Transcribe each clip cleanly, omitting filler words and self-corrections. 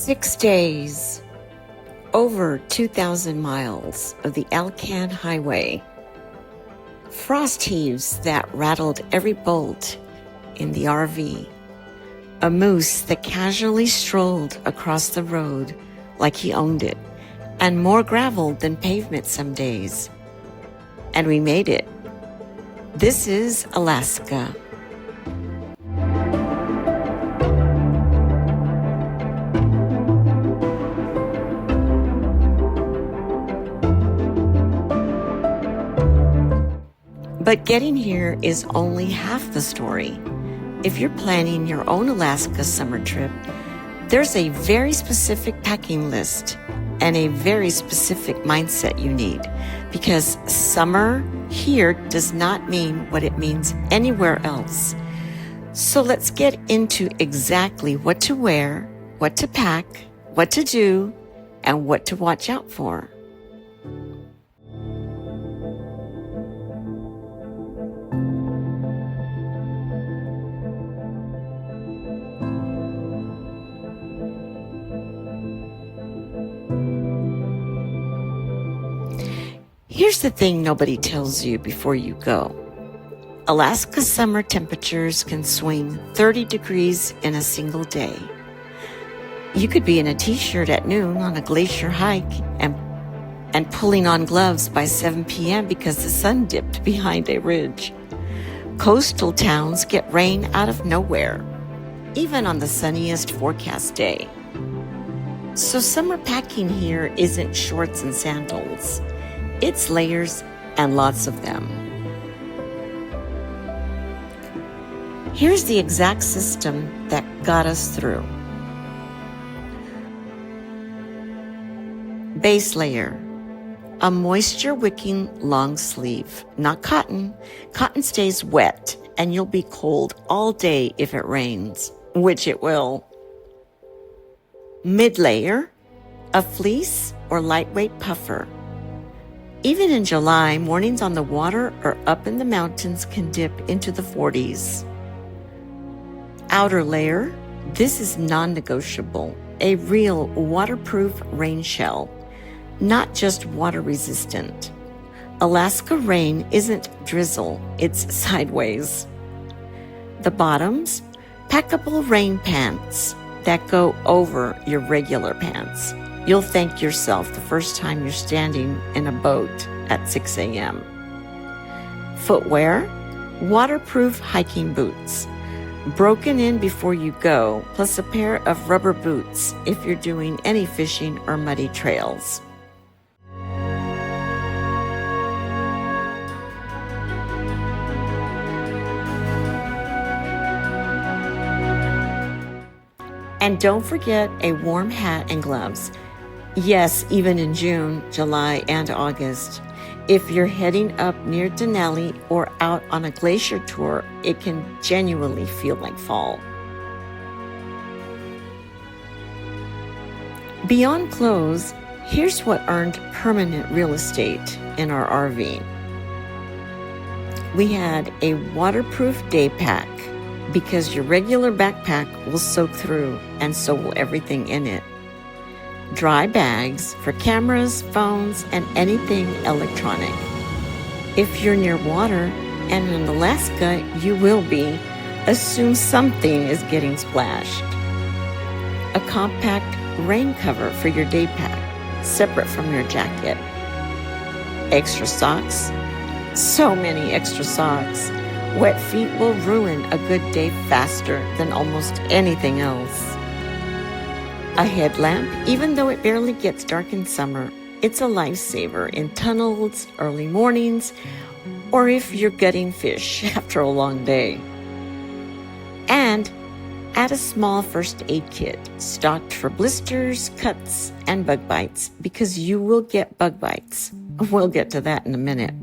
6 days, over 2,000 miles of the ALCAN Highway, frost heaves that rattled every bolt in the RV, a moose that casually strolled across the road like he owned it, and more gravel than pavement some days. And we made it. This is Alaska. But getting here is only half the story. If you're planning your own Alaska summer trip, there's a very specific packing list and a very specific mindset you need, because summer here does not mean what it means anywhere else. So let's get into exactly what to wear, what to pack, what to do, and what to watch out for. Here's the thing nobody tells you before you go. Alaska's summer temperatures can swing 30 degrees in a single day. You could be in a t-shirt at noon on a glacier hike and pulling on gloves by 7 p.m. because the sun dipped behind a ridge. Coastal towns get rain out of nowhere, even on the sunniest forecast day. So summer packing here isn't shorts and sandals. It's layers, and lots of them. Here's the exact system that got us through. Base layer, a moisture-wicking long sleeve, not cotton. Cotton stays wet, and you'll be cold all day if it rains, which it will. Mid-layer, a fleece or lightweight puffer. Even in July, mornings on the water or up in the mountains can dip into the 40s. Outer layer, this is non-negotiable. A real waterproof rain shell, not just water resistant. Alaska rain isn't drizzle, it's sideways. The bottoms, packable rain pants that go over your regular pants. You'll thank yourself the first time you're standing in a boat at 6 a.m. Footwear, waterproof hiking boots, broken in before you go, plus a pair of rubber boots if you're doing any fishing or muddy trails. And don't forget a warm hat and gloves. Yes, even in June, July, and August. If you're heading up near Denali or out on a glacier tour, it can genuinely feel like fall. Beyond clothes, here's what earned permanent real estate in our RV. We had a waterproof day pack, because your regular backpack will soak through, and so will everything in it. Dry bags for cameras, phones, and anything electronic. If you're near water, and in Alaska you will be, assume something is getting splashed. A compact rain cover for your day pack, separate from your jacket. Extra socks. So many extra socks. Wet feet will ruin a good day faster than almost anything else. A headlamp, even though it barely gets dark in summer, it's a lifesaver in tunnels, early mornings, or if you're gutting fish after a long day. And add a small first aid kit, stocked for blisters, cuts, and bug bites, because you will get bug bites. We'll get to that in a minute.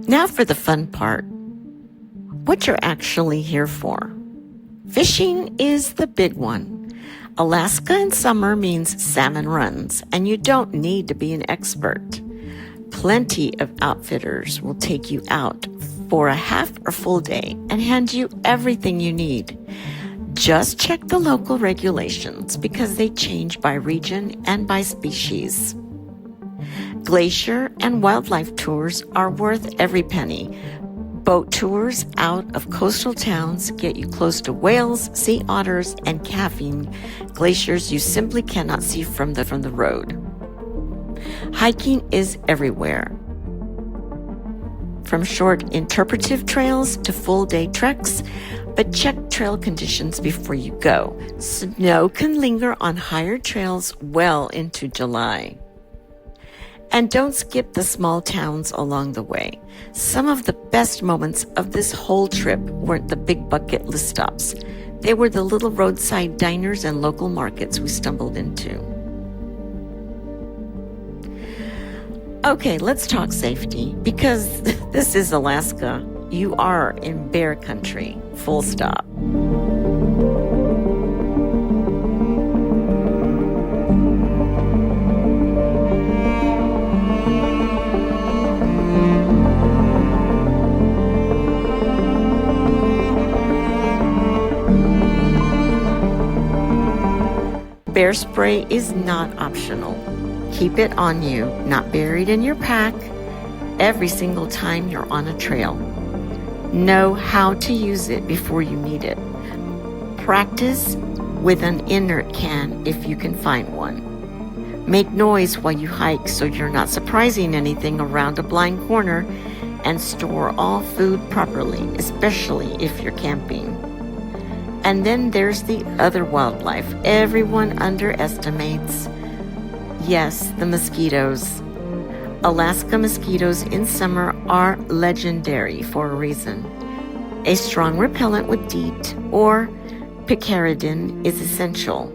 Now for the fun part. What you're actually here for. Fishing is the big one. Alaska in summer means salmon runs, and you don't need to be an expert. Plenty of outfitters will take you out for a half or full day and hand you everything you need. Just check the local regulations because they change by region and by species. Glacier and wildlife tours are worth every penny. Boat tours out of coastal towns get you close to whales, sea otters, and caffeine glaciers you simply cannot see from the road. Hiking is everywhere, from short interpretive trails to full-day treks, but check trail conditions before you go. Snow can linger on higher trails well into July. And don't skip the small towns along the way. Some of the best moments of this whole trip weren't the big bucket list stops. They were the little roadside diners and local markets we stumbled into. Okay, let's talk safety, because this is Alaska. You are in bear country, full stop. Bear spray is not optional. Keep it on you, not buried in your pack, every single time you're on a trail. Know how to use it before you need it. Practice with an inert can if you can find one. Make noise while you hike so you're not surprising anything around a blind corner, and store all food properly, especially if you're camping. And then there's the other wildlife everyone underestimates. Yes, the mosquitoes. Alaska mosquitoes in summer are legendary for a reason. A strong repellent with DEET or picaridin is essential.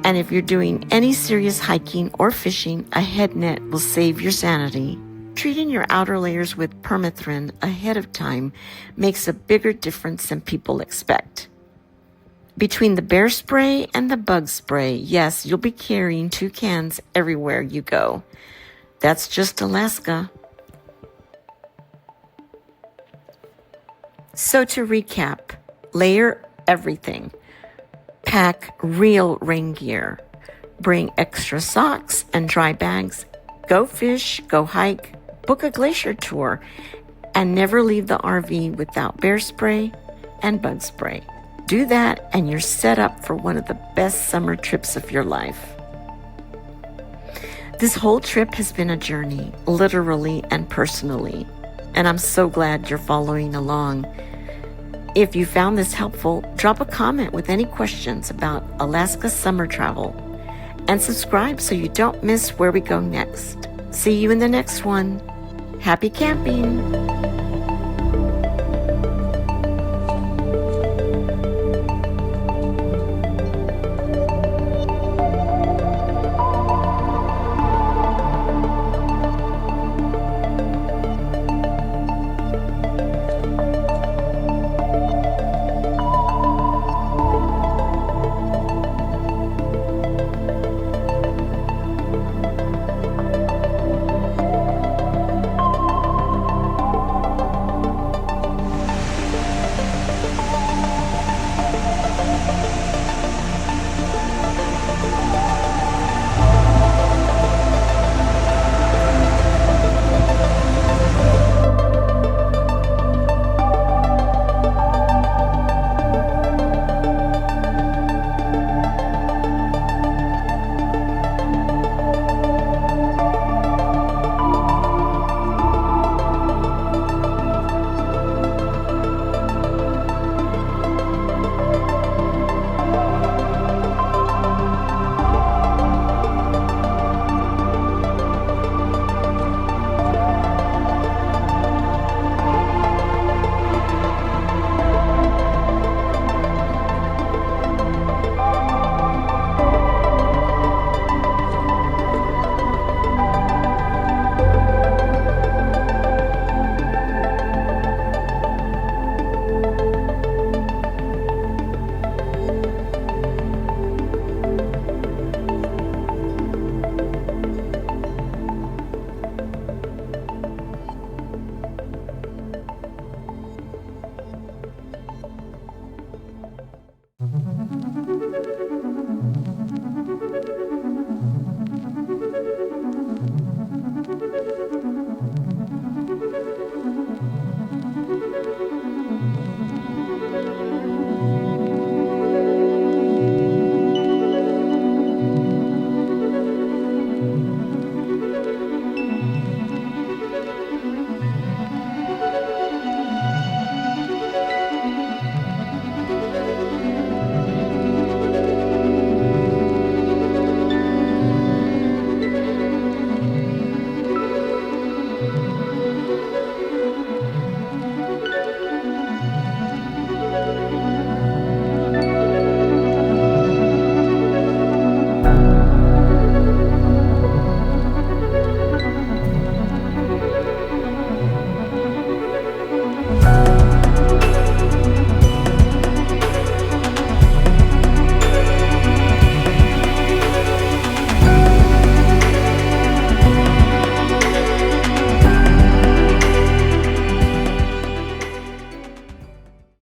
And if you're doing any serious hiking or fishing, a head net will save your sanity. Treating your outer layers with permethrin ahead of time makes a bigger difference than people expect. Between the bear spray and the bug spray, yes, you'll be carrying 2 cans everywhere you go. That's just Alaska. So to recap, layer everything. Pack real rain gear. Bring extra socks and dry bags. Go fish, go hike, book a glacier tour, and never leave the RV without bear spray and bug spray. Do that and you're set up for one of the best summer trips of your life. This whole trip has been a journey, literally and personally, and I'm so glad you're following along. If you found this helpful, drop a comment with any questions about Alaska summer travel, and subscribe so you don't miss where we go next. See you in the next one. Happy camping!